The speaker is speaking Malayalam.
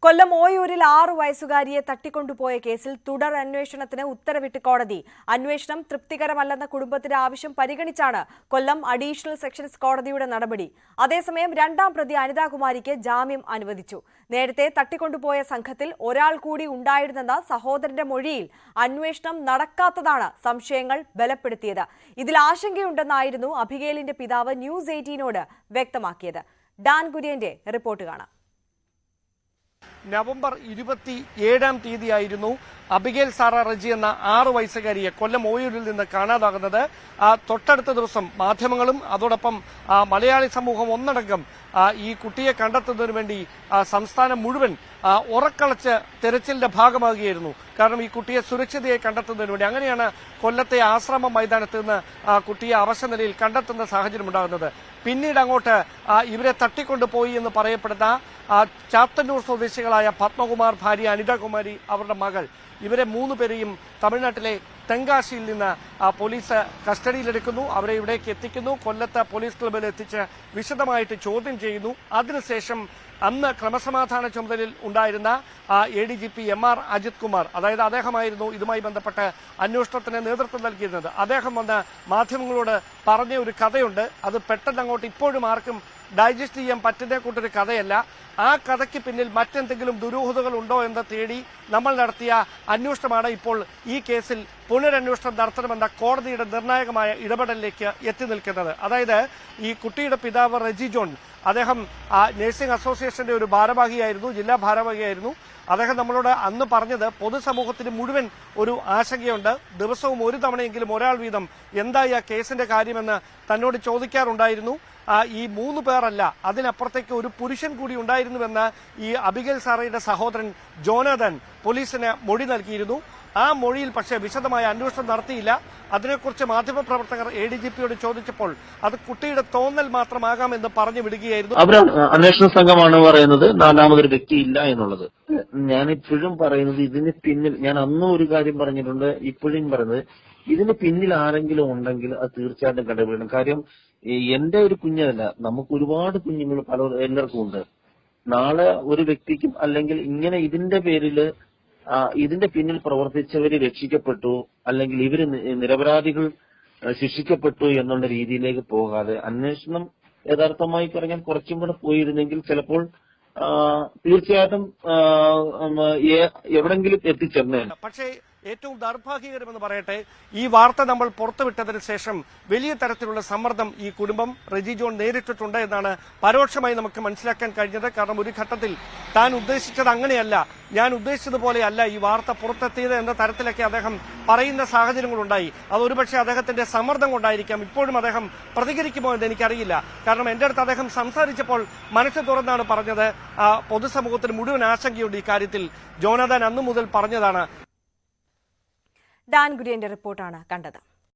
കൊല്ലം ഓയൂരിൽ 6 വയസ്സുകാരിയെ തട്ടിക്കൊണ്ടുപോയ കേസിൽ തുടർ അന്വേഷണത്തിന് ഉത്തരവിട്ട് കോടതി. അന്വേഷണം തൃപ്തികരമല്ലെന്ന കുടുംബത്തിന്റെ ആവശ്യം പരിഗണിച്ചാണ് കൊല്ലം അഡീഷണൽ സെഷൻസ് കോടതിയുടെ നടപടി. അതേസമയം രണ്ടാം പ്രതി അനിതാകുമാരിക്ക് ജാമ്യം അനുവദിച്ചു. നേരത്തെ തട്ടിക്കൊണ്ടുപോയ സംഘത്തിൽ ഒരാൾ കൂടി ഉണ്ടായിരുന്നെന്ന സഹോദരന്റെ മൊഴിയിൽ അന്വേഷണം നടക്കാത്തതാണ് സംശയങ്ങൾ ബലപ്പെടുത്തിയത്. ഇതിൽ ആശങ്കയുണ്ടെന്നായിരുന്നു അബിഗേലിന്റെ പിതാവ് ന്യൂസ് 18നോട് വ്യക്തമാക്കിയത്. ഡാൻ കുര്യന്റെ റിപ്പോർട്ട് കാണാം. നവംബർ 27-ാം തീയതിയായിരുന്നു അബിഗേൽ സാറ റജി എന്ന 6 വയസ്സുകാരിയെ കൊല്ലം ഓയൂരിൽ നിന്ന് കാണാതാകുന്നത്. തൊട്ടടുത്ത ദിവസം മാധ്യമങ്ങളും അതോടൊപ്പം മലയാളി സമൂഹം ഒന്നടങ്കം ഈ കുട്ടിയെ കണ്ടെത്തുന്നതിന് വേണ്ടി സംസ്ഥാനം മുഴുവൻ ഉറക്കളച്ച് തെരച്ചിലിന്റെ ഭാഗമാകുകയായിരുന്നു. കാരണം ഈ കുട്ടിയെ സുരക്ഷിതയായി കണ്ടെത്തുന്നതിന് വേണ്ടി അങ്ങനെയാണ് കൊല്ലത്തെ ആശ്രമ മൈതാനത്ത് നിന്ന് കുട്ടിയെ അവശനിലയിൽ കണ്ടെത്തുന്ന സാഹചര്യം ഉണ്ടാകുന്നത്. പിന്നീട് അങ്ങോട്ട് ഇവരെ തട്ടിക്കൊണ്ടുപോയി എന്ന് പറയപ്പെടുന്ന ചാത്തന്നൂർ സ്വദേശികളായ പത്മകുമാർ, ഭാര്യ അനിതാകുമാരി, അവരുടെ മകൾ, ഇവരെ 3 പേരെയും തമിഴ്നാട്ടിലെ തെങ്കാശിയിൽ നിന്ന് പോലീസ് കസ്റ്റഡിയിലെടുക്കുന്നു. അവരെ ഇവിടേക്ക് എത്തിക്കുന്നു. കൊല്ലത്ത് പോലീസ് ക്ലബിൽ എത്തിച്ച് വിശദമായിട്ട് ചോദ്യം ചെയ്യുന്നു. അതിനുശേഷം അന്ന് ക്രമസമാധാന ചുമതലയിൽ ഉണ്ടായിരുന്ന ADGP MR അജിത് കുമാർ, അതായത് അദ്ദേഹമായിരുന്നു ഇതുമായി ബന്ധപ്പെട്ട് അന്വേഷണത്തിന് നേതൃത്വം നൽകിയിരുന്നത്. അദ്ദേഹം വന്ന് മാധ്യമങ്ങളോട് പറഞ്ഞ ഒരു കഥയുണ്ട്. അത് പെട്ടെന്ന് അങ്ങോട്ട് ഇപ്പോഴും ആർക്കും ഡൈജസ്റ്റ് ചെയ്യാൻ പറ്റുന്ന കൂട്ടൊരു കഥയല്ല. ആ കഥയ്ക്ക് പിന്നിൽ മറ്റെന്തെങ്കിലും ദുരൂഹതകൾ ഉണ്ടോ എന്ന് തേടി നമ്മൾ നടത്തിയ അന്വേഷണമാണ് ഇപ്പോൾ ഈ കേസിൽ പുനരന്വേഷണം നടത്തണമെന്ന കോടതിയുടെ നിർണായകമായ ഇടപെടലിലേക്ക് എത്തി നിൽക്കുന്നത്. അതായത് ഈ കുട്ടിയുടെ പിതാവ് റെജി ജോൺ, അദ്ദേഹം നഴ്സിംഗ് അസോസിയേഷന്റെ ഒരു ഭാരവാഹിയായിരുന്നു, ജില്ലാ ഭാരവാഹിയായിരുന്നു. അദ്ദേഹം നമ്മളോട് അന്ന് പറഞ്ഞത് പൊതുസമൂഹത്തിന് മുഴുവൻ ഒരു ആശങ്കയുണ്ട്. ദിവസവും ഒരു തവണയെങ്കിലും ഒരാൾ വീതം എന്തായി ആ കേസിന്റെ കാര്യമെന്ന് തന്നോട് ചോദിക്കാറുണ്ടായിരുന്നു. ഈ 3 പേരല്ല, അതിനപ്പുറത്തേക്ക് ഒരു പുരുഷൻ കൂടി ഉണ്ടായിരുന്നുവെന്ന് ഈ അബിഗേൽ സാറയുടെ സഹോദരൻ ജോനാഥൻ പോലീസിന് മൊഴി നൽകിയിരുന്നു. ആ മൊഴിയിൽ പക്ഷേ വിശദമായ അന്വേഷണം നടത്തിയില്ല. അതിനെക്കുറിച്ച് മാധ്യമപ്രവർത്തകർ ADGPയോട് ചോദിച്ചപ്പോൾ അത് കുട്ടിയുടെ തോന്നൽ മാത്രമാകാമെന്ന് പറഞ്ഞു വിടുകയായിരുന്നു. അവർ അന്വേഷണ സംഘമാണ് പറയുന്നത്, 4ാമതൊരു വ്യക്തിയില്ല എന്നുള്ളത്. ഞാനിപ്പോഴും പറയുന്നത് ഇതിന് പിന്നിൽ, ഞാൻ അന്നും ഒരു കാര്യം പറഞ്ഞിട്ടുണ്ട്, ഇപ്പോഴും പറയുന്നത് ഇതിന് പിന്നിൽ ആരെങ്കിലും ഉണ്ടെങ്കിൽ അത് തീർച്ചയായിട്ടും കണ്ടുപിടിക്കണം. കാര്യം എന്റെ ഒരു കുഞ്ഞല്ല, നമുക്ക് ഒരുപാട് കുഞ്ഞുങ്ങൾ എല്ലാവർക്കും ഉണ്ട്. നാളെ ഒരു വ്യക്തിക്കും അല്ലെങ്കിൽ ഇങ്ങനെ ഇതിന്റെ പേരിൽ ഇതിന്റെ പിന്നിൽ പ്രവർത്തിച്ചവര് രക്ഷിക്കപ്പെട്ടു അല്ലെങ്കിൽ ഇവര് നിരപരാധികൾ ശിക്ഷിക്കപ്പെട്ടു എന്നുള്ള രീതിയിലേക്ക് പോകാതെ അന്വേഷണം യഥാർത്ഥമായി പറഞ്ഞാൽ കുറച്ചും കൂടെ പോയിരുന്നെങ്കിൽ ചിലപ്പോൾ തീർച്ചയായിട്ടും എവിടെങ്കിലും എത്തിച്ചേർന്നേ. പക്ഷേ ഏറ്റവും ദൗർഭാഗ്യകരമെന്ന് പറയട്ടെ, ഈ വാർത്ത നമ്മൾ പുറത്തുവിട്ടതിന് ശേഷം വലിയ തരത്തിലുള്ള സമ്മർദ്ദം ഈ കുടുംബം റെജി ജോൺ നേരിട്ടിട്ടുണ്ട് എന്നാണ് പരോക്ഷമായി നമുക്ക് മനസ്സിലാക്കാൻ കഴിഞ്ഞത്. കാരണം ഒരു ഘട്ടത്തിൽ താൻ ഉദ്ദേശിച്ചത് അങ്ങനെയല്ല, ഞാൻ ഉദ്ദേശിച്ചതുപോലെയല്ല ഈ വാർത്ത പുറത്തെത്തിയത് എന്ന തരത്തിലൊക്കെ അദ്ദേഹം പറയുന്ന സാഹചര്യങ്ങളുണ്ടായി. അതൊരുപക്ഷെ അദ്ദേഹത്തിന്റെ സമ്മർദ്ദം കൊണ്ടായിരിക്കാം. ഇപ്പോഴും അദ്ദേഹം പ്രതികരിക്കുമോ എന്ന് എനിക്കറിയില്ല. കാരണം എന്റെ അടുത്ത് അദ്ദേഹം സംസാരിച്ചപ്പോൾ മനസ്സ് തുറന്നാണ് പറഞ്ഞത്. പൊതുസമൂഹത്തിന് മുഴുവൻ ആശങ്കയുണ്ട് ഈ കാര്യത്തിൽ. ജോനാഥൻ അന്നു മുതൽ പറഞ്ഞതാണ്. ഡാൻ കുര്യന്റെ റിപ്പോർട്ടാണ് കണ്ടത്.